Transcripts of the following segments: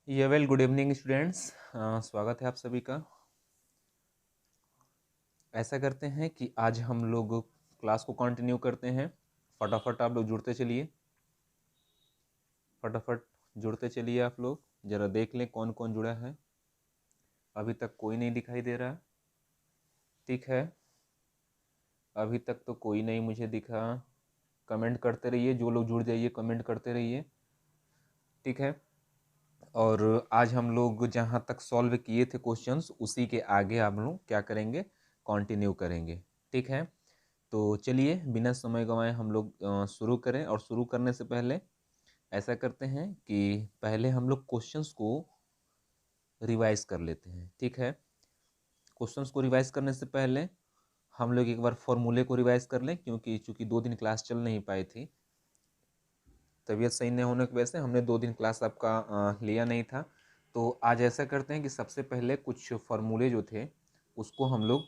Good evening students. स्वागत है आप सभी का। ऐसा करते हैं कि आज हम लोग क्लास को कंटिन्यू करते हैं। फटाफट आप लोग जुड़ते चलिए, फटाफट जुड़ते चलिए। आप लोग ज़रा देख लें कौन कौन जुड़ा है। अभी तक कोई नहीं दिखाई दे रहा। ठीक है, अभी तक तो कोई नहीं मुझे दिखा। कमेंट करते रहिए, जो लोग जुड़ जाइए कमेंट करते रहिए। ठीक है, और आज हम लोग जहाँ तक सॉल्व किए थे क्वेश्चंस उसी के आगे हम लोग क्या करेंगे, कंटिन्यू करेंगे। ठीक है, तो चलिए बिना समय गंवाए हम लोग शुरू करें। और शुरू करने से पहले ऐसा करते हैं कि पहले हम लोग क्वेश्चंस को रिवाइज कर लेते हैं। ठीक है, क्वेश्चंस को रिवाइज करने से पहले हम लोग एक बार फॉर्मूले को रिवाइज कर लें, क्योंकि चूंकि 2 दिन क्लास चल नहीं पाई थी, तबीयत सही नहीं होने की वजह से हमने 2 दिन क्लास आपका लिया नहीं था। तो आज ऐसा करते हैं कि सबसे पहले कुछ फार्मूले जो थे उसको हम लोग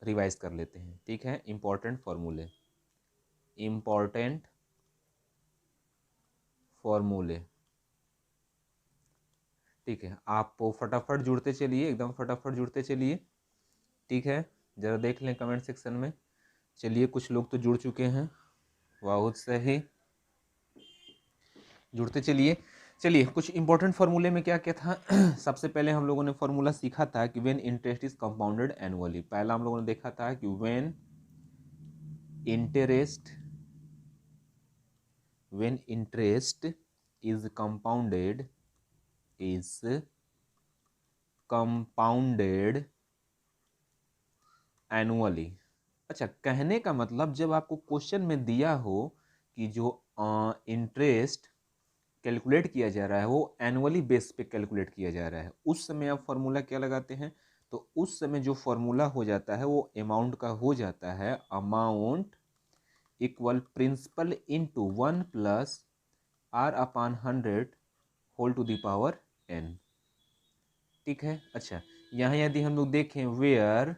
रिवाइज कर लेते हैं। ठीक है, इम्पॉर्टेंट फार्मूले, इम्पॉर्टेंट फॉर्मूले। ठीक है, आप फटाफट जुड़ते चलिए, एकदम फटाफट जुड़ते चलिए। ठीक है, ज़रा देख लें कमेंट सेक्शन में। चलिए, कुछ लोग तो जुड़ चुके हैं, बहुत सही, जुड़ते चलिए। चलिए, कुछ इंपॉर्टेंट फार्मूले में क्या क्या था। सबसे पहले हम लोगों ने फार्मूला सीखा था कि when interest is compounded annually. पहला हम लोगों ने देखा था कि when interest is compounded annually. अच्छा, कहने का मतलब जब आपको क्वेश्चन में दिया हो कि जो इंटरेस्ट कैलकुलेट किया जा रहा है वो एनुअली बेस पे कैलकुलेट किया जा रहा है, उस समय आप फॉर्मूला क्या लगाते हैं? तो उस समय जो फॉर्मूला हो जाता है वो अमाउंट का हो जाता है amount equal principal into 1 plus R upon 100 whole to the power n। ठीक है, अच्छा यहाँ यदि हम लोग देखें वेयर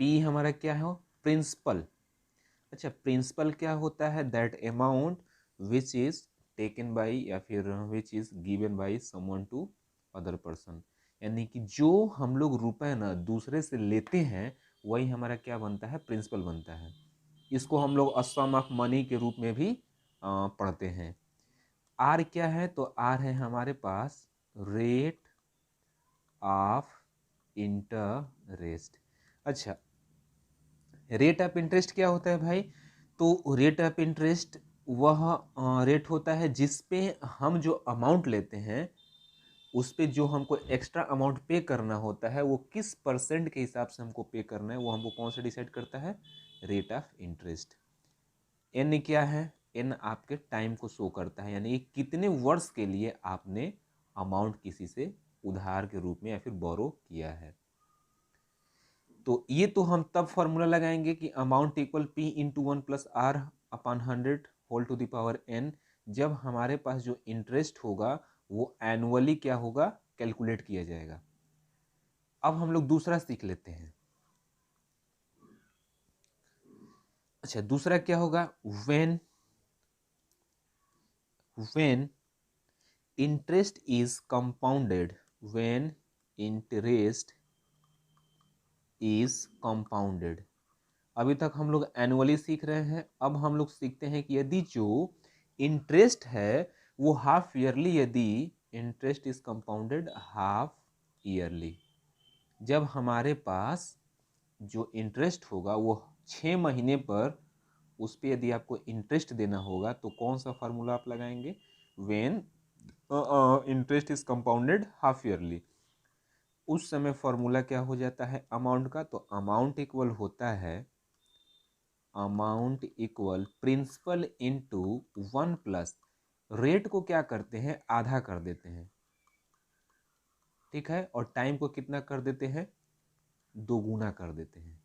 p हमारा क्या है, प्रिंसिपल। अच्छा, प्रिंसिपल क्या होता है? That amount which is taken by या फिर which is given by someone to other person. यानी कि जो हम लोग रुपए ना दूसरे से लेते हैं वही हमारा क्या बनता है, प्रिंसिपल बनता है। इसको हम लोग सम ऑफ मनी के रूप में भी पढ़ते हैं। आर क्या है? तो आर है हमारे पास रेट ऑफ इंटरेस्ट। अच्छा, रेट ऑफ इंटरेस्ट क्या होता है भाई? तो रेट ऑफ इंटरेस्ट वह रेट होता है जिस पे हम जो अमाउंट लेते हैं उस पे जो हमको एक्स्ट्रा अमाउंट पे करना होता है वो किस परसेंट के हिसाब से हमको पे करना है, वो हमको कौन सा डिसाइड करता है? Rate of interest. एन क्या है? एन आपके टाइम को शो करता है, यानी कितने वर्ष के लिए आपने अमाउंट किसी से उधार के रूप में या फिर बोरो किया है। तो ये तो हम तब फॉर्मूला लगाएंगे कि amount equal P into 1 plus R upon 100 whole to the power n, जब हमारे पास जो इंटरेस्ट होगा वो एनुअली क्या होगा, कैलकुलेट किया जाएगा। अब हम लोग दूसरा सीख लेते हैं। अच्छा, दूसरा क्या होगा? When when interest is compounded, when interest is compounded. अभी तक हम लोग एनुअली सीख रहे हैं, अब हम लोग सीखते हैं कि यदि जो इंटरेस्ट है वो हाफ ईयरली, यदि interest is compounded half yearly, जब हमारे पास जो इंटरेस्ट होगा वो 6 महीने पर, उस पर यदि आपको इंटरेस्ट देना होगा तो कौन सा फार्मूला आप लगाएंगे? When interest is compounded half yearly. उस समय फॉर्मूला क्या हो जाता है अमाउंट का? तो अमाउंट इक्वल होता है amount equal principal into 1 plus, rate को क्या करते हैं, आधा कर देते हैं। ठीक है, और टाइम को कितना कर देते हैं, दोगुना कर देते हैं।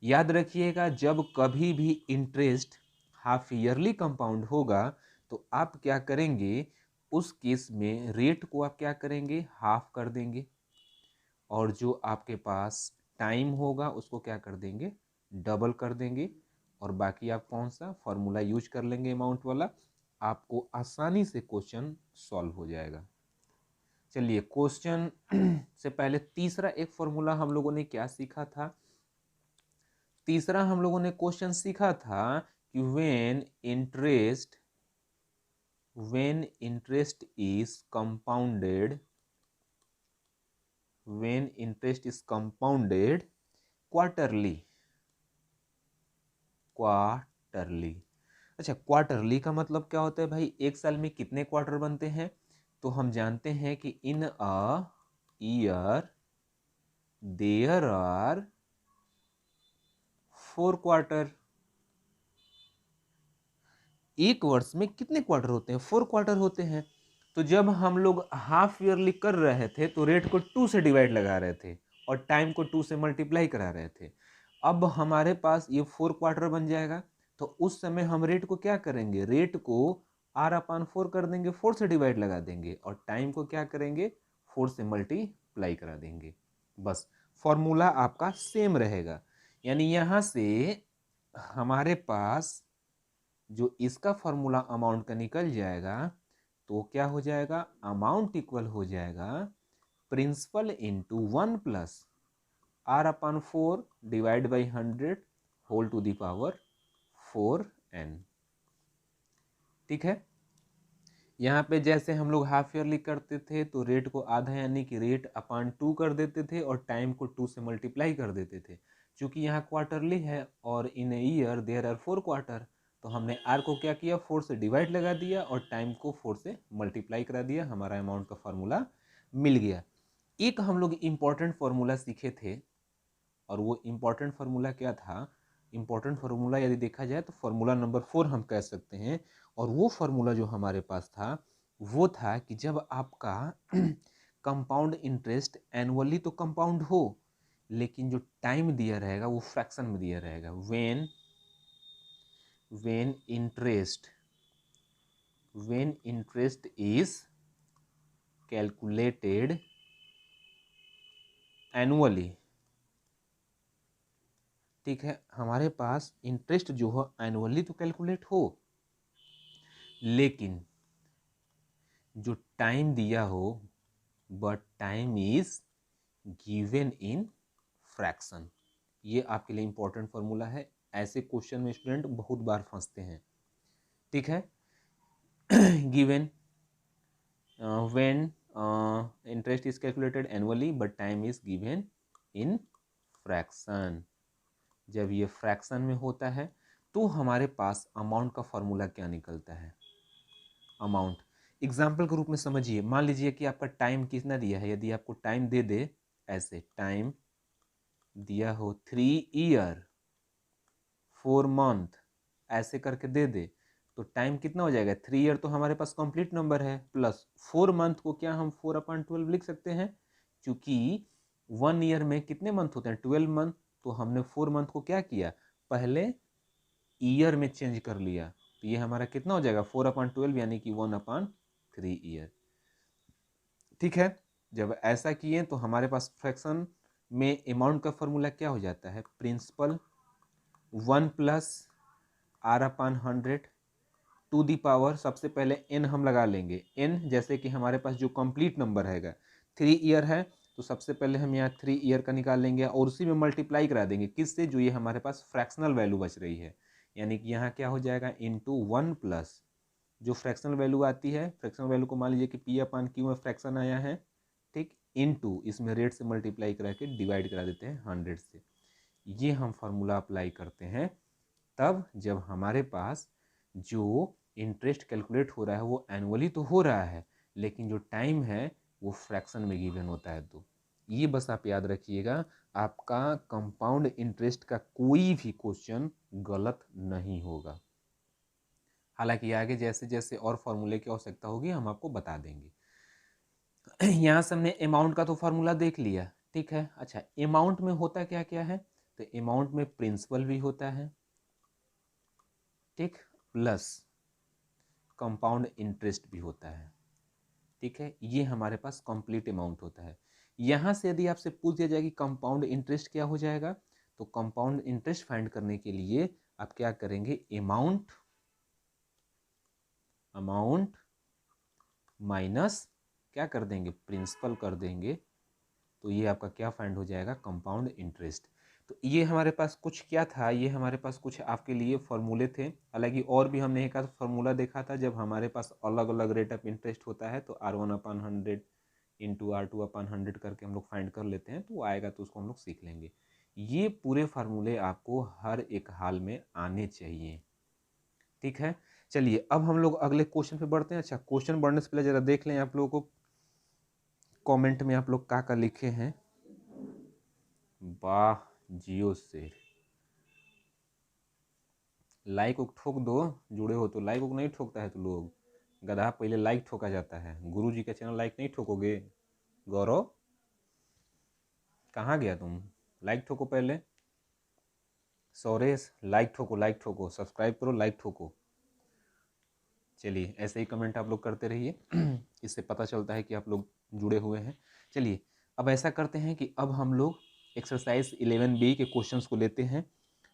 याद रखिएगा, जब कभी भी इंटरेस्ट हाफ ईयरली कंपाउंड होगा तो आप क्या करेंगे, उस केस में रेट को आप क्या करेंगे, हाफ कर देंगे, और जो आपके पास टाइम होगा उसको क्या कर देंगे, डबल कर देंगे, और बाकी आप कौन सा फॉर्मूला यूज कर लेंगे अमाउंट वाला, आपको आसानी से क्वेश्चन सॉल्व हो जाएगा। चलिए क्वेश्चन से पहले तीसरा एक फॉर्मूला हम लोगों ने क्या सीखा था? तीसरा हम लोगों ने क्वेश्चन सीखा था कि when interest is compounded quarterly. अच्छा, क्वार्टरली का मतलब क्या होता है भाई? एक साल में कितने क्वार्टर बनते हैं? तो हम जानते हैं कि in a year there are 4 quarter. एक वर्ष में कितने क्वार्टर होते हैं? 4 क्वार्टर होते हैं। तो जब हम लोग हाफ ईयरली कर रहे थे तो रेट को 2 से डिवाइड लगा रहे थे और टाइम को 2 से मल्टीप्लाई करा रहे थे। अब हमारे पास ये 4 क्वार्टर बन जाएगा, तो उस समय हम रेट को क्या करेंगे? रेट को r/4 कर देंगे, 4 से डिवाइड लगा देंगे और टाइम को क्या करेंगे? 4 से मल्टीप्लाई करा देंगे। बस फॉर्मूला आपका सेम रहेगा। यानी यहाँ से हमारे पास जो इसका फॉर्मूला अमाउंट का निकल जाएगा तो क्या हो जाएगा? अमाउंट इक्वल हो जाएगा principal into 1 plus r/4 divide by 100 whole to the power 4n। ठीक है। यहाँ पे जैसे हम लोग हाफ ईयरली करते थे तो रेट को आधा यानी कि रेट अपॉन 2 कर देते थे और टाइम को 2 से मल्टीप्लाई कर देते थे। क्योंकि यहाँ क्वार्टरली है और in a year there are 4 quarter, तो हमने आर को क्या किया? 4 से डिवाइड लगा दिया और टाइम को 4 से मल्टीप्लाई करा दिया, हमारा अमाउंट का फॉर्मूला मिल गया। एक हम लोग इम्पॉर्टेंट फार्मूला सीखे थे और वो इम्पॉर्टेंट फार्मूला क्या था? इम्पॉर्टेंट फार्मूला यदि देखा जाए तो फार्मूला नंबर 4 हम कह सकते हैं। और वो फार्मूला जो हमारे पास था वो था कि जब आपका कंपाउंड इंटरेस्ट एनुअली तो कंपाउंड हो, लेकिन जो टाइम दिया रहेगा वो फ्रैक्शन में दिया रहेगा। When interest is calculated annually. ठीक है, हमारे पास इंटरेस्ट जो हो एनुअली तो कैलकुलेट हो, लेकिन जो टाइम दिया हो but time is given in fraction. ये आपके लिए इंपॉर्टेंट फॉर्मूला है। ऐसे क्वेश्चन में स्टूडेंट बहुत बार फंसते हैं। ठीक है। Given when interest is calculated annually but time is given in fraction. जब ये फ्रैक्शन में होता है तो हमारे पास अमाउंट का फॉर्मूला क्या निकलता है? अमाउंट एग्जाम्पल के रूप में समझिए। मान लीजिए कि आपका टाइम कितना दिया है। यदि आपको टाइम दे दे, ऐसे टाइम दिया हो 3 ईयर 4 मंथ ऐसे करके दे दे, तो टाइम कितना हो जाएगा? 3 ईयर तो हमारे पास कंप्लीट नंबर है, प्लस 4 मंथ को क्या हम 4/12 लिख सकते हैं? क्योंकि 1 ईयर में कितने मंथ होते हैं? 12 मंथ। तो हमने 4 मंथ को क्या किया? पहले ईयर में चेंज कर लिया, तो ये हमारा कितना हो जाएगा? 4/12 यानी कि 1/3 ईयर। ठीक है। जब ऐसा किए तो हमारे पास फ्रैक्शन में अमाउंट का फॉर्मूला क्या हो जाता है? Principal 1 plus r/100 to the power, सबसे पहले n हम लगा लेंगे। n जैसे कि हमारे पास जो कंप्लीट नंबर हैगा 3 ईयर है, तो सबसे पहले हम यहाँ 3 ईयर का निकाल लेंगे और उसी में मल्टीप्लाई करा देंगे किससे? जो ये हमारे पास फ्रैक्शनल वैल्यू बच रही है। यानी कि यहाँ क्या हो जाएगा? इंटू 1 प्लस जो फ्रैक्शनल वैल्यू आती है, फ्रैक्शनल वैल्यू को मान लीजिए कि p/q में फ्रैक्शन आया है, ठीक, इनटू इसमें रेट से मल्टीप्लाई करा के डिवाइड करा देते हैं 100 से। ये हम फार्मूला अप्लाई करते हैं तब जब हमारे पास जो इंटरेस्ट कैलकुलेट हो रहा है वो एनुअली तो हो रहा है, लेकिन जो टाइम है वो फ्रैक्शन में गिवन होता है। तो ये बस आप याद रखिएगा, आपका कंपाउंड इंटरेस्ट का कोई भी क्वेश्चन गलत नहीं होगा। हालांकि आगे जैसे जैसे और फॉर्मूले की आवश्यकता होगी हम आपको बता देंगे। यहाँ से हमने अमाउंट का तो फॉर्मूला देख लिया, ठीक है। अच्छा, अमाउंट में होता क्या क्या है? तो अमाउंट में प्रिंसिपल भी होता है, ठीक, प्लस कंपाउंड इंटरेस्ट भी होता है। ठीक है, ये हमारे पास कंप्लीट अमाउंट होता है। यहाँ से यदि आपसे पूछ दिया जाए कि कंपाउंड इंटरेस्ट क्या हो जाएगा, तो कंपाउंड इंटरेस्ट फाइंड करने के लिए आप क्या करेंगे? अमाउंट अमाउंट माइनस क्या कर देंगे, प्रिंसिपल कर देंगे, तो ये आपका क्या फाइंड हो जाएगा, कंपाउंड इंटरेस्ट। तो ये हमारे पास कुछ क्या था, ये हमारे पास कुछ आपके लिए फॉर्मूले थे। हालांकि और भी हमने एक आध फार्मूला देखा था, जब हमारे पास अलग अलग रेट ऑफ इंटरेस्ट होता है तो R1/100 इंटू R2/100 करके हम लोग फाइंड कर लेते हैं, तो वो आएगा तो उसको हम लोग सीख लेंगे। ये पूरे फार्मूले आपको हर एक हाल में आने चाहिए, ठीक है। चलिए अब हम लोग अगले क्वेश्चन पे बढ़ते हैं। अच्छा, क्वेश्चन बढ़ने से पहले जरा देख लें आप लोगों को कमेंट में आप लोग क्या लिखे हैं। वाह, जियो से लाइक उक ठोक दो, जुड़े हो तो। लाइक उक नहीं ठोकता है तो लोग, गधा पहले लाइक ठोका जाता है। गुरु जी का चैनल लाइक नहीं ठोकोगे? गौरव कहाँ गया तुम? लाइक ठोको पहले। सौरेश लाइक ठोको, लाइक ठोको, सब्सक्राइब करो, लाइक ठोको। चलिए ऐसे ही कमेंट आप लोग करते रहिए, इससे पता चलता है कि आप लोग जुड़े हुए हैं। चलिए अब ऐसा करते हैं कि अब हम लोग एक्सरसाइज 11B के क्वेश्चंस को लेते हैं,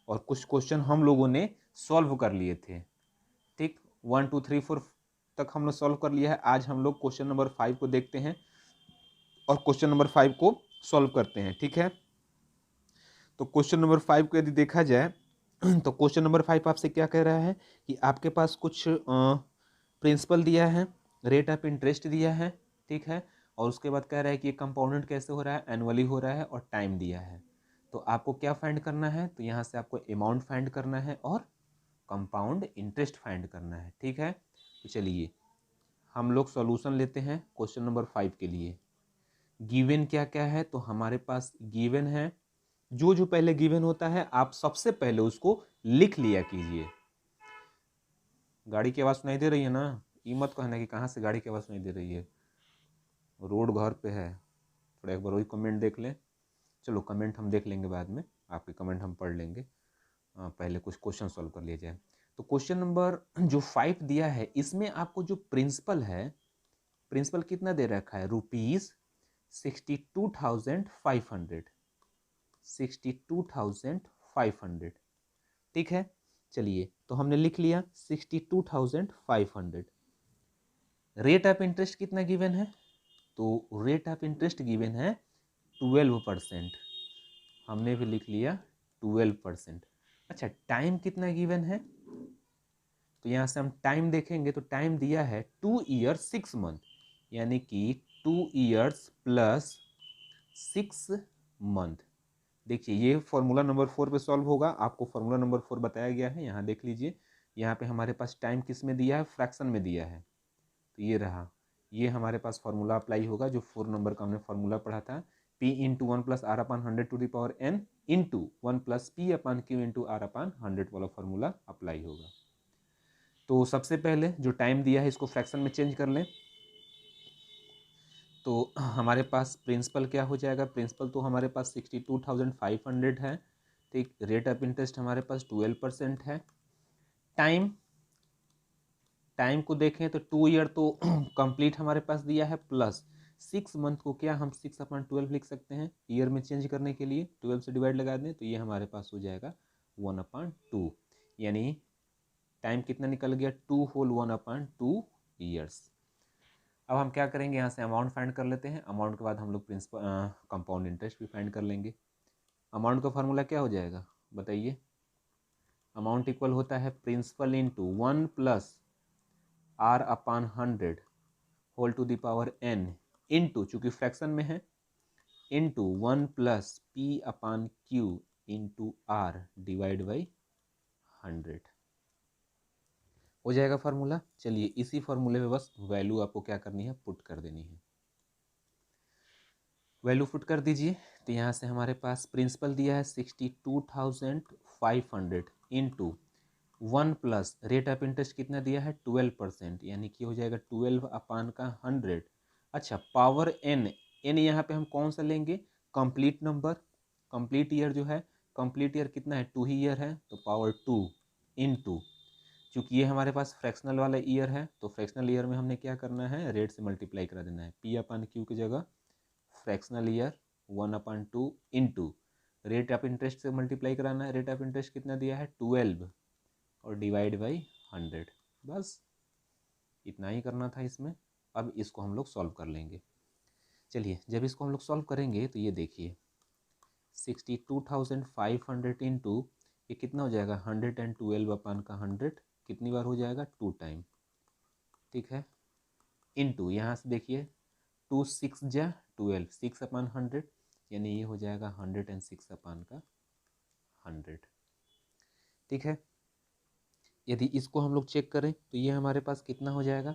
और कुछ क्वेश्चन हम लोगों ने सॉल्व कर लिए थे, ठीक। 1 2 3 4 तक हम लोग सॉल्व कर लिया है। आज हम लोग क्वेश्चन नंबर 5 को देखते हैं और क्वेश्चन नंबर 5 को सॉल्व करते हैं, ठीक है। तो क्वेश्चन नंबर 5 को यदि देखा जाए तो क्वेश्चन नंबर 5 आपसे क्या कह रहा है कि आपके पास कुछ प्रिंसिपल दिया है, रेट ऑफ इंटरेस्ट दिया है, ठीक है, और उसके बाद कह रहा है कि ये कंपाउंडेड कैसे हो रहा है, एनुअली हो रहा है, और टाइम दिया है। तो आपको क्या फाइंड करना है, तो यहाँ से आपको अमाउंट फाइंड करना है और कंपाउंड इंटरेस्ट फाइंड करना है, ठीक है। तो चलिए हम लोग सॉल्यूशन लेते हैं क्वेश्चन नंबर 5 के लिए। गिवन क्या क्या है, तो हमारे पास गिवन है, जो जो पहले गिवन होता है आप सबसे पहले उसको लिख लिया कीजिए। गाड़ी की आवाज़ सुनाई दे रही है ना? ये मत कहना कि कहाँ से गाड़ी की आवाज़ सुनाई दे रही है, रोड घर पे है। थोड़ा एक बार वही कमेंट देख लें। चलो कमेंट हम देख लेंगे बाद में, आपके कमेंट हम पढ़ लेंगे, पहले कुछ क्वेश्चन सॉल्व कर लिया जाए। तो क्वेश्चन नंबर जो 5 दिया है, इसमें आपको जो प्रिंसिपल है, प्रिंसिपल कितना दे रखा है, ₹62,500, 62,500, ठीक है। चलिए तो हमने लिख लिया 62,500। रेट ऑफ इंटरेस्ट कितना गिवन है, तो रेट ऑफ इंटरेस्ट गिवन है 12%, हमने भी लिख लिया 12%। अच्छा, टाइम कितना गिवन है, तो यहाँ से हम टाइम देखेंगे तो टाइम दिया है 2 ईयर 6 मंथ, यानी कि 2 ईयर्स प्लस 6 मंथ। देखिए ये फॉर्मूला नंबर 4 पे सॉल्व होगा, आपको फॉर्मूला नंबर 4 बताया गया है, यहाँ देख लीजिए। यहाँ पे हमारे पास टाइम किस में दिया है, फ्रैक्शन में दिया है, तो ये रहा, ये हमारे पास फॉर्मूला अप्लाई होगा जो 4 नंबर का हमने फॉर्मूला पढ़ा था, P into 1+R/100 into 1+P/Q into R/100 वाला फॉर्मूला अप्लाई होगा। तो सबसे पहले जो टाइम दिया है इसको फ्रैक्शन में चेंज कर लें, तो हमारे पास प्रिंसिपल क्या हो जाएगा, प्रिंसिपल तो हमारे पास 62,500 है, ठीक। रेट ऑफ इंटरेस्ट हमारे पास 12% है। टाइम, टाइम को देखें तो 2 ईयर तो कंप्लीट हमारे पास दिया है, प्लस 6 मंथ को क्या हम 6/12 लिख सकते हैं, ईयर में चेंज करने के लिए 12 से डिवाइड लगा दें तो ये हमारे पास हो जाएगा 1/2, यानी टाइम कितना निकल गया, 2 होल 1/2 ईयर्स। अब हम क्या करेंगे, यहाँ से अमाउंट फाइंड कर लेते हैं, अमाउंट के बाद हम लोग प्रिंसिपल कंपाउंड इंटरेस्ट भी फाइंड कर लेंगे। अमाउंट का फार्मूला क्या हो जाएगा बताइए, अमाउंट इक्वल होता है principal into 1+R/100 whole to the power n into, चूंकि फ्रैक्शन में है, into 1+P/Q into R divide by 100 हो जाएगा फार्मूला। चलिए इसी फार्मूले में बस वैल्यू आपको क्या करनी है, पुट कर देनी है। वैल्यू पुट कर दीजिए, तो यहाँ से हमारे पास प्रिंसिपल दिया है 62,500 इंटू 1+ रेट ऑफ इंटरेस्ट कितना दिया है 12%, यानी कि हो जाएगा 12/100। अच्छा, पावर n, n यहाँ पे हम कौन सा लेंगे, कंप्लीट नंबर, कंप्लीट ईयर जो है, कंप्लीट ईयर कितना है 2 ही ईयर है, तो पावर 2 इंटू, चूँकि ये हमारे पास फ्रैक्शनल वाला ईयर है तो फ्रैक्शनल ईयर में हमने क्या करना है, रेट से मल्टीप्लाई करा देना है, P/Q की जगह fractional year 1/2 into rate of interest से मल्टीप्लाई कराना है, रेट ऑफ इंटरेस्ट कितना दिया है 12 और डिवाइड बाई 100, बस इतना ही करना था इसमें। अब इसको हम लोग सॉल्व कर लेंगे। चलिए, जब इसको हम लोग सॉल्व करेंगे तो ये देखिए 62,500 इंटू ये कितना हो जाएगा 112 अपन का 100 कितनी बार हो जाएगा 2 टाइम, ठीक है। इंटू यहाँ से देखिए 2 6 जा 12 6 अपन 100 यानी ये हो जाएगा 106 अपन का 100, ठीक है। यदि इसको हम लोग चेक करें तो ये हमारे पास कितना हो जाएगा,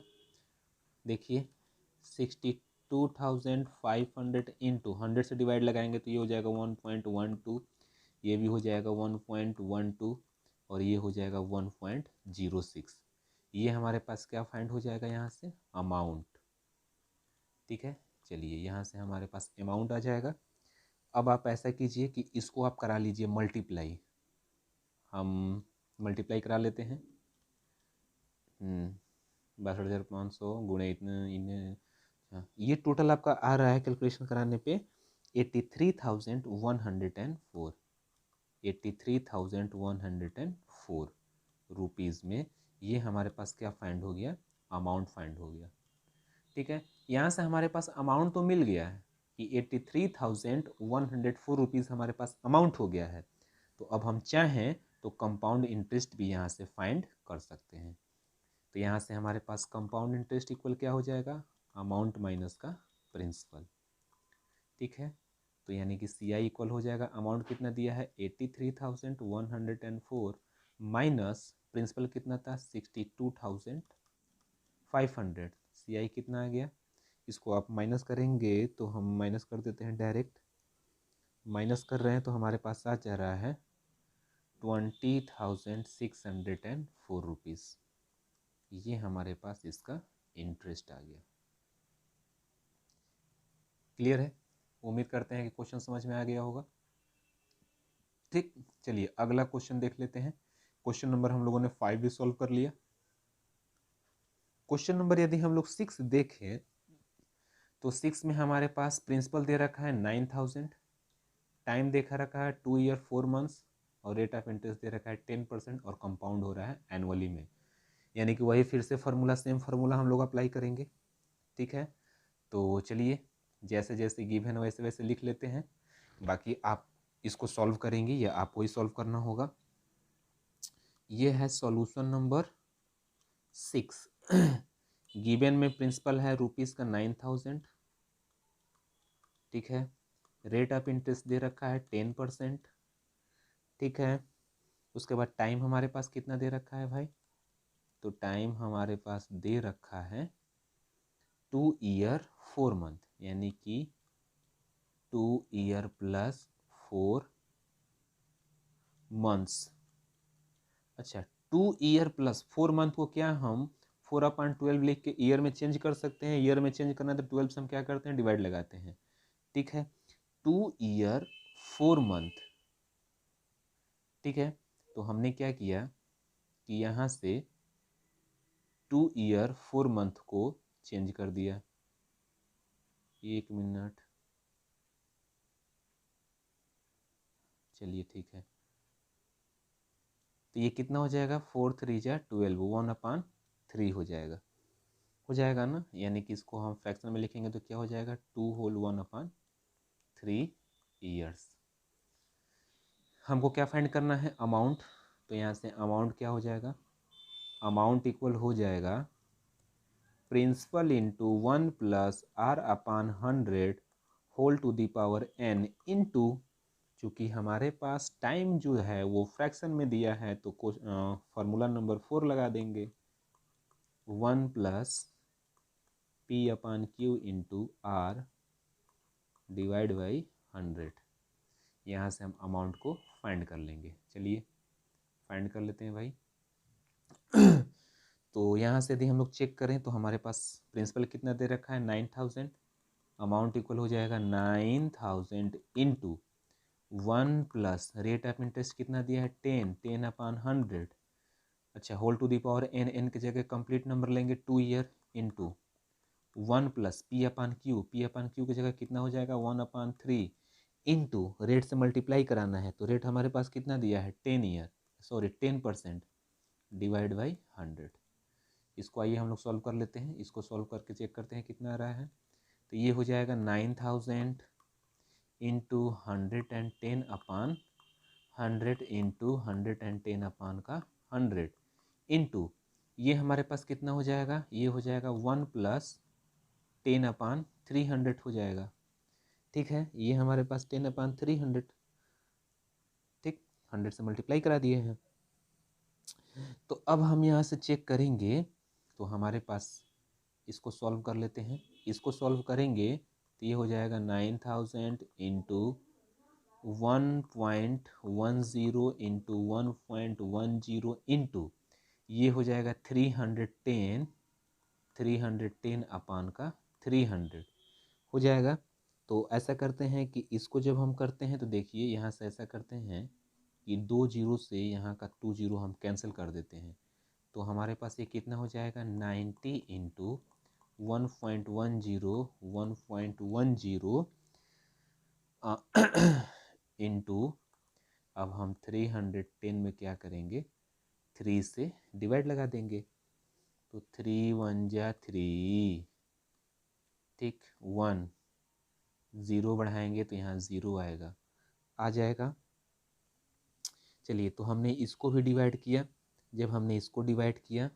देखिए 62,500 इंटू 100 से डिवाइड लगाएंगे तो ये हो जाएगा 1.12, ये भी हो जाएगा 1.12 और ये हो जाएगा 1.06। ये हमारे पास क्या फाइंड हो जाएगा यहाँ से अमाउंट, ठीक है। चलिए यहाँ से हमारे पास अमाउंट आ जाएगा। अब आप ऐसा कीजिए कि इसको आप करा लीजिए मल्टीप्लाई, हम मल्टीप्लाई करा लेते हैं। 62,500 गुणे इतने ये टोटल आपका आ रहा है कैलकुलेशन कराने पे 83,104 83,104 रुपीज़ में ये हमारे पास क्या फाइंड हो गया, अमाउंट फाइंड हो गया, ठीक है। यहाँ से हमारे पास अमाउंट तो मिल गया है कि 83,104 रुपीज़ हमारे पास अमाउंट हो गया है। तो अब हम चाहें तो कंपाउंड इंटरेस्ट भी यहाँ से फाइंड कर सकते हैं। तो यहाँ से हमारे पास कंपाउंड इंटरेस्ट इक्वल क्या हो जाएगा, अमाउंट माइनस का प्रिंसिपल, ठीक है। तो यानी कि सी आई इक्वल हो जाएगा, अमाउंट कितना दिया है 83,104 माइनस प्रिंसिपल कितना था 62,500, सी आई कितना आ गया, इसको आप माइनस करेंगे तो हम माइनस कर देते हैं डायरेक्ट, माइनस कर रहे हैं तो हमारे पास आ जा रहा है 20,604 रुपीज़, ये हमारे पास इसका इंटरेस्ट आ गया। क्लियर है, उम्मीद करते हैं कि क्वेश्चन समझ में आ गया होगा, ठीक। चलिए अगला क्वेश्चन देख लेते हैं। क्वेश्चन नंबर हम लोगों ने 5 भी सॉल्व कर लिया। क्वेश्चन नंबर यदि हम लोग 6 देखें तो 6 में हमारे पास प्रिंसिपल दे रखा है 9,000, टाइम देखा रखा है 2 ईयर 4 मंथ्स और रेट ऑफ इंटरेस्ट दे रखा है 10% और कंपाउंड हो रहा है एनुअली में, यानी कि वही फिर से फार्मूला सेम फार्मूला हम लोग अप्लाई करेंगे, ठीक है। तो चलिए जैसे जैसे गिवन है वैसे वैसे लिख लेते हैं, बाकी आप इसको सॉल्व करेंगे या आपको ही सॉल्व करना होगा। ये है सॉल्यूशन नंबर 6। गिवन में प्रिंसिपल है रुपीज़ का 9,000, ठीक है। रेट ऑफ इंटरेस्ट दे रखा है 10%, ठीक है। उसके बाद टाइम हमारे पास कितना दे रखा है भाई, तो टाइम हमारे पास दे रखा है 2 ईयर 4 मंथ, यानी कि 2 ईयर प्लस 4 मंथ्स। अच्छा 2 ईयर प्लस 4 मंथ को क्या हम 4/12 लिख के ईयर में चेंज कर सकते हैं, ईयर में चेंज करना है तो 12 से हम क्या करते हैं डिवाइड लगाते हैं, ठीक है। 2 ईयर 4 मंथ, ठीक है। तो हमने क्या किया कि यहाँ से 2 ईयर 4 मंथ को चेंज कर दिया, 1 मिनट, चलिए ठीक है। तो ये कितना हो जाएगा 4 3 जा 12, 1/3 हो जाएगा ना, यानी कि इसको हम फ्रैक्शन में लिखेंगे तो क्या हो जाएगा 2 होल 1/3 ईयर्स। हमको क्या फाइंड करना है अमाउंट, तो यहाँ से अमाउंट क्या हो जाएगा, अमाउंट इक्वल हो जाएगा principal into 1 plus R/100 whole to the power n into, चूँकि हमारे पास टाइम जो है वो फ्रैक्शन में दिया है तो फार्मूला नंबर 4 लगा देंगे, 1 plus P/Q into R divide by 100। यहाँ से हम अमाउंट को फाइंड कर लेंगे, चलिए फाइंड कर लेते हैं भाई। तो यहाँ से यदि हम लोग चेक करें तो हमारे पास प्रिंसिपल कितना दे रखा है 9,000, अमाउंट इक्वल हो जाएगा 9,000 into 1 plus rate of interest कितना दिया है 10/100, अच्छा whole to the power n, n की जगह कंप्लीट नंबर लेंगे 2 year into 1 plus P/Q, P/Q की जगह कितना हो जाएगा 1/3 इंटू रेट से मल्टीप्लाई कराना है तो रेट हमारे पास कितना दिया है 10% डिवाइड बाई 100, इसको आइए हम लोग सॉल्व कर लेते हैं, इसको सॉल्व करके चेक करते हैं कितना आ रहा है। तो ये हो जाएगा 9000 इंटू 110 अपान 100 इंटू 110 अपान का 100 इंटू ये हमारे पास कितना हो जाएगा, ये हो जाएगा 1 प्लस 10 अपान 300 हो जाएगा। ठीक है, ये हमारे पास 10 अपान 300, ठीक, 100 से मल्टीप्लाई करा दिए हैं। तो अब हम यहाँ से चेक करेंगे, तो हमारे पास इसको सॉल्व कर लेते हैं। इसको सॉल्व करेंगे तो ये हो जाएगा 9000 इंटू 1.10 इंटू 1.10 इंटू ये हो जाएगा 310 अपान का 300 हो जाएगा। तो ऐसा करते हैं कि इसको जब हम करते हैं तो देखिए यहाँ से ऐसा करते हैं कि 2 जीरो से यहाँ का 2 जीरो हम कैंसिल कर देते हैं। तो हमारे पास ये कितना हो जाएगा 90 इंटू 1.10 इंटू अब हम 310 में क्या करेंगे, 3 से डिवाइड लगा देंगे। तो 3 1 जा 3, ठीक, 1 ज़ीरो बढ़ाएंगे तो यहाँ ज़ीरो आएगा, आ जाएगा। चलिए, तो हमने इसको भी डिवाइड किया। जब हमने इसको डिवाइड किया,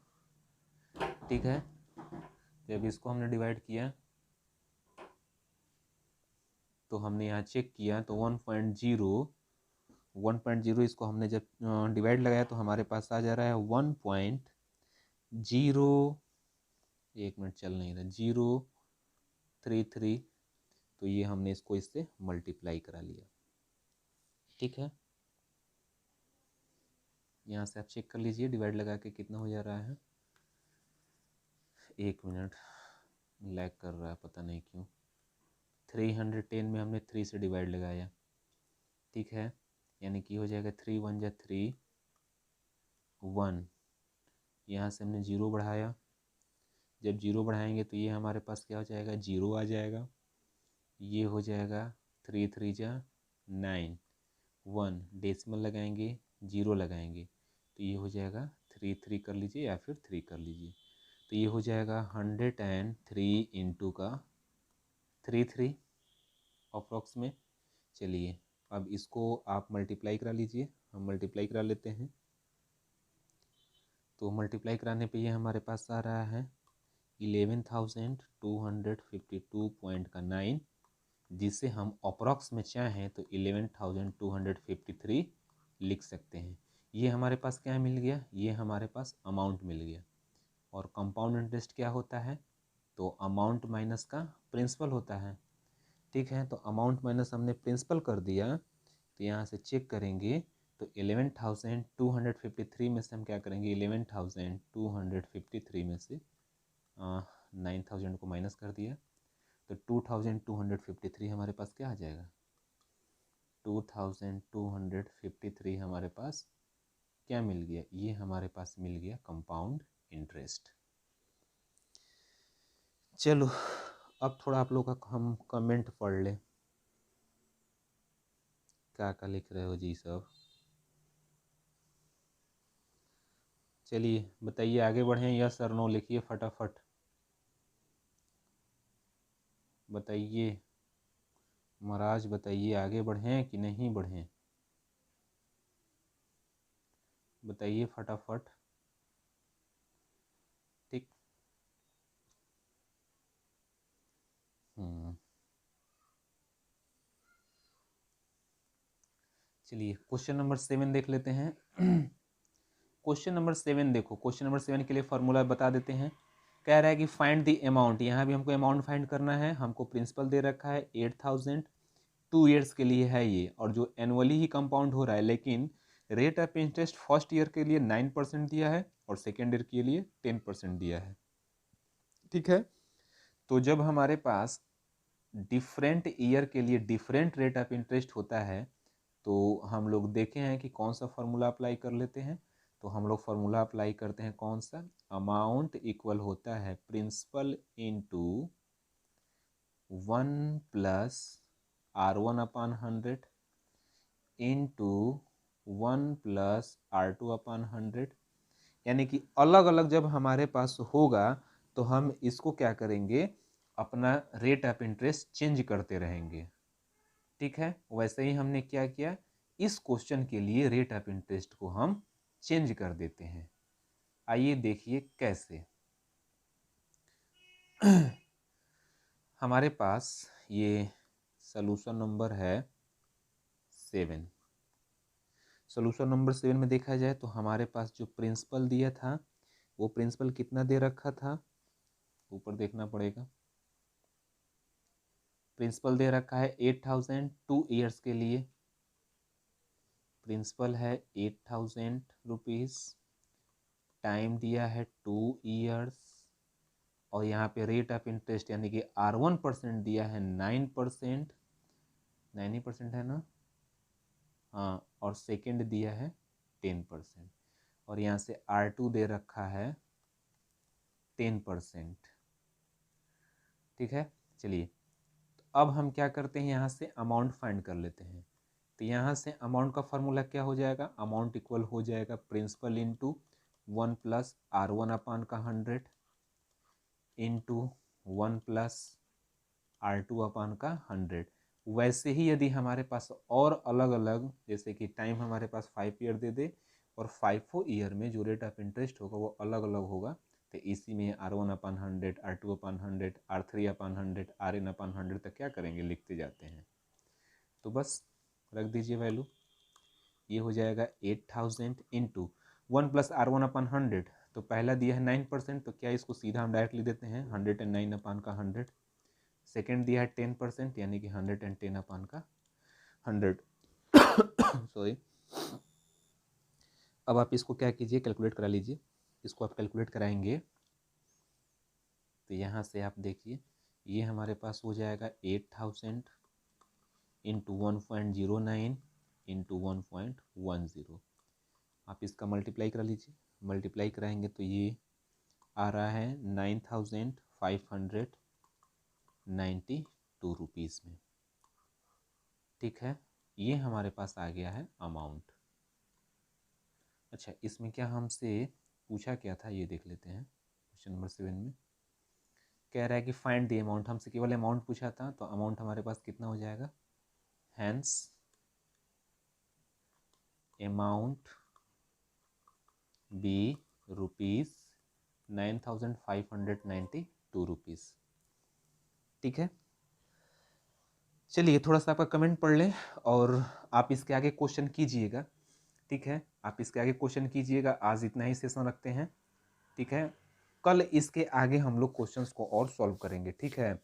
ठीक है, जब इसको हमने डिवाइड किया तो हमने यहाँ चेक किया तो 1.0 इसको हमने जब डिवाइड लगाया तो हमारे पास आ जा रहा है 1.0, एक मिनट चल नहीं रहा, 033। तो ये हमने इसको इससे मल्टीप्लाई करा लिया। ठीक है, यहाँ से आप चेक कर लीजिए डिवाइड लगा के कितना हो जा रहा है। एक मिनट, लैग कर रहा है पता नहीं क्यों। 310 में हमने 3 से डिवाइड लगाया, ठीक है, यानी कि हो जाएगा 3 1 जा 3 1। यहाँ से हमने ज़ीरो बढ़ाया, जब ज़ीरो बढ़ाएंगे तो ये हमारे पास क्या हो जाएगा, ज़ीरो आ जाएगा। ये हो जाएगा 3 3 जा 9, 1 डेसिमल लगाएंगे, ज़ीरो लगाएंगे तो ये हो जाएगा 3 3 कर लीजिए या फिर 3 कर लीजिए। तो ये हो जाएगा 103 इंटू का 3 अप्रॉक्स में। चलिए, अब इसको आप मल्टीप्लाई करा लीजिए, हम मल्टीप्लाई करा लेते हैं। तो मल्टीप्लाई कराने पे ये हमारे पास आ रहा है 11,252.9, जिसे हम अप्रॉक्स में चाहें तो 11,253 लिख सकते हैं। ये हमारे पास क्या मिल गया, ये हमारे पास अमाउंट मिल गया। और कंपाउंड इंटरेस्ट क्या होता है, तो अमाउंट माइनस का प्रिंसिपल होता है। ठीक है, तो अमाउंट माइनस हमने प्रिंसिपल कर दिया। तो यहाँ से चेक करेंगे तो 11,253 में से हम क्या करेंगे, 11,253 में से 9,000 को माइनस कर दिया तो 2,253 हमारे पास क्या आ जाएगा, 2,253 हमारे पास क्या मिल गया, ये हमारे पास मिल गया कंपाउंड इंटरेस्ट। चलो, अब थोड़ा आप लोग का हम कमेंट पढ़ लें, क्या क्या लिख रहे हो जी सब। चलिए बताइए, आगे बढ़ें या सर नो लिखिए फटाफट बताइए। महाराज बताइए, आगे बढ़ें कि नहीं बढ़ें, बताइए फटाफट। ठीक, चलिए क्वेश्चन नंबर 7 देख लेते हैं। क्वेश्चन नंबर 7 देखो, क्वेश्चन नंबर 7 के लिए फॉर्मूला बता देते हैं। कह रहा है कि फाइंड द अमाउंट, यहाँ भी हमको अमाउंट फाइंड करना है। हमको प्रिंसिपल दे रखा है 8,000, 2 ईयर्स के लिए है ये, और जो एनुअली ही कंपाउंड हो रहा है, लेकिन rate of interest first year के लिए 9% दिया है और सेकेंड ईयर के लिए 10% दिया है। ठीक है, तो जब हमारे पास डिफरेंट ईयर के लिए डिफरेंट रेट ऑफ इंटरेस्ट होता है तो हम लोग देखे हैं कि कौन सा फॉर्मूला अप्लाई कर लेते हैं। तो हम लोग फॉर्मूला अप्लाई करते हैं कौन सा, अमाउंट इक्वल होता है प्रिंसिपल इंटू 1 प्लस R1 अपान 100 इंटू 1 प्लस R2 अपान 100, यानी कि अलग अलग जब हमारे पास होगा तो हम इसको क्या करेंगे, अपना रेट ऑफ इंटरेस्ट चेंज करते रहेंगे। ठीक है, वैसे ही हमने क्या किया, इस क्वेश्चन के लिए रेट ऑफ इंटरेस्ट को हम चेंज कर देते हैं। आइए देखिए कैसे। हमारे पास ये सॉल्यूशन नंबर है 7। सॉल्यूशन नंबर 7 में देखा जाए तो हमारे पास जो प्रिंसिपल दिया था वो प्रिंसिपल कितना दे रखा था, ऊपर देखना पड़ेगा। प्रिंसिपल दे रखा है 8000 2 ईयर्स के लिए। प्रिंसिपल है 8000 रुपीज़, टाइम दिया है 2 ईयर्स, और यहाँ पे रेट ऑफ इंटरेस्ट यानी कि R1% दिया है 9%, 9% है ना, हाँ, और सेकेंड दिया है 10%, और यहाँ से R2 दे रखा है 10%। ठीक है, चलिए तो अब हम क्या करते हैं, यहाँ से अमाउंट फाइंड कर लेते हैं। तो यहाँ से अमाउंट का फार्मूला क्या हो जाएगा, अमाउंट इक्वल हो जाएगा प्रिंसिपल इंटू 1 प्लस R1 अपान का 100 इंटू 1 प्लस R2 अपान का 100। वैसे ही यदि हमारे पास और अलग अलग, जैसे कि टाइम हमारे पास 5 ईयर दे दे और 5 ईयर में जो रेट ऑफ इंटरेस्ट होगा वो अलग अलग होगा, तो इसी में R1 अपान 100, R2 अपान 100, R3 अपान 100, Rn अपान 100 तक क्या करेंगे, लिखते जाते हैं। तो बस रख दीजिए वैल्यू, ये हो जाएगा 8000 इंटू 1 प्लस R1 अपान 100, तो पहला दिया है 9%, तो क्या इसको सीधा हम डायरेक्ट लिख देते हैं 109 अपान का 100। सेकेंड दिया है 10% यानी कि 110 अपान का 100। सॉरी, अब आप इसको क्या कीजिए, कैलकुलेट करा लीजिए। इसको आप कैलकुलेट कराएंगे तो यहाँ से आप देखिए, ये हमारे पास हो जाएगा 8000 इंटू 1.09 इंटू 1.10। आप इसका मल्टीप्लाई करा लीजिए, मल्टीप्लाई कराएंगे तो ये आ रहा है 9592 रुपीज़ में। ठीक है, ये हमारे पास आ गया है अमाउंट। अच्छा, इसमें क्या हमसे पूछा क्या था ये देख लेते हैं। क्वेश्चन नंबर 7 में कह रहा है कि फाइंड द अमाउंट, हमसे केवल अमाउंट पूछा था, तो अमाउंट हमारे पास कितना हो जाएगा, hence amount be rupees 9592 rupees. ठीक है, चलिए थोड़ा सा आपका कमेंट पढ़ लें और आप इसके आगे क्वेश्चन कीजिएगा। ठीक है, आप इसके आगे क्वेश्चन कीजिएगा। आज इतना ही सेशन रखते हैं। ठीक है, कल इसके आगे हम लोग क्वेश्चंस को और सॉल्व करेंगे। ठीक है,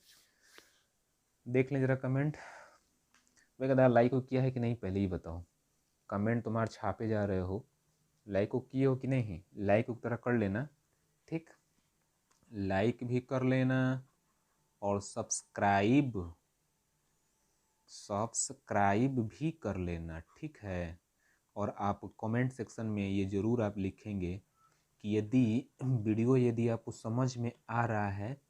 देख लें जरा कमेंट। मैं कहता लाइक को किया है कि नहीं पहले ही बताओ। कमेंट तुम्हारे छापे जा रहे हो, लाइक को किए हो कि नहीं, लाइक को तरह कर लेना। ठीक, लाइक भी कर लेना और सब्सक्राइब भी कर लेना। ठीक है, और आप कमेंट सेक्शन में ये ज़रूर आप लिखेंगे कि यदि आपको समझ में आ रहा है,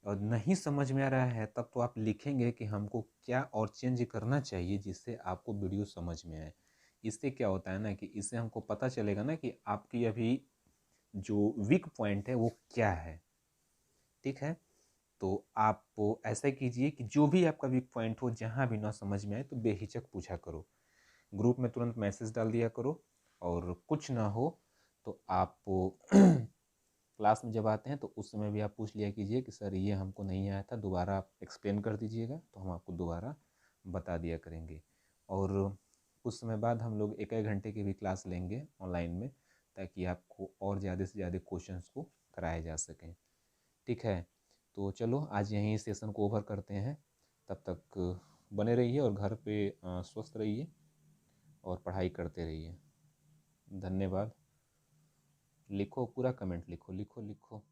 और नहीं समझ में आ रहा है तब तो आप लिखेंगे कि हमको क्या और चेंज करना चाहिए जिससे आपको वीडियो समझ में आए। इससे क्या होता है ना कि इससे हमको पता चलेगा ना कि आपकी अभी जो वीक पॉइंट है वो क्या है। ठीक है, तो आप ऐसा कीजिए कि जो भी आपका वीक पॉइंट हो, जहाँ भी ना समझ में आए तो बेहिचक पूछा करो, ग्रुप में तुरंत मैसेज डाल दिया करो। और कुछ ना हो तो आप क्लास में जब आते हैं तो उस समय भी आप पूछ लिया कीजिए कि सर ये हमको नहीं आया था, दोबारा आप एक्सप्लेन कर दीजिएगा, तो हम आपको दोबारा बता दिया करेंगे। और कुछ समय बाद हम लोग 1-1 घंटे की भी क्लास लेंगे ऑनलाइन में, ताकि आपको और ज़्यादा से ज़्यादा क्वेश्चंस को कराए जा सकें। ठीक है, तो चलो आज यहीं सेशन को ओवर करते हैं। तब तक बने रहिए और घर पे स्वस्थ रहिए और पढ़ाई करते रहिए। धन्यवाद। लिखो, पूरा कमेंट लिखो लिखो लिखो।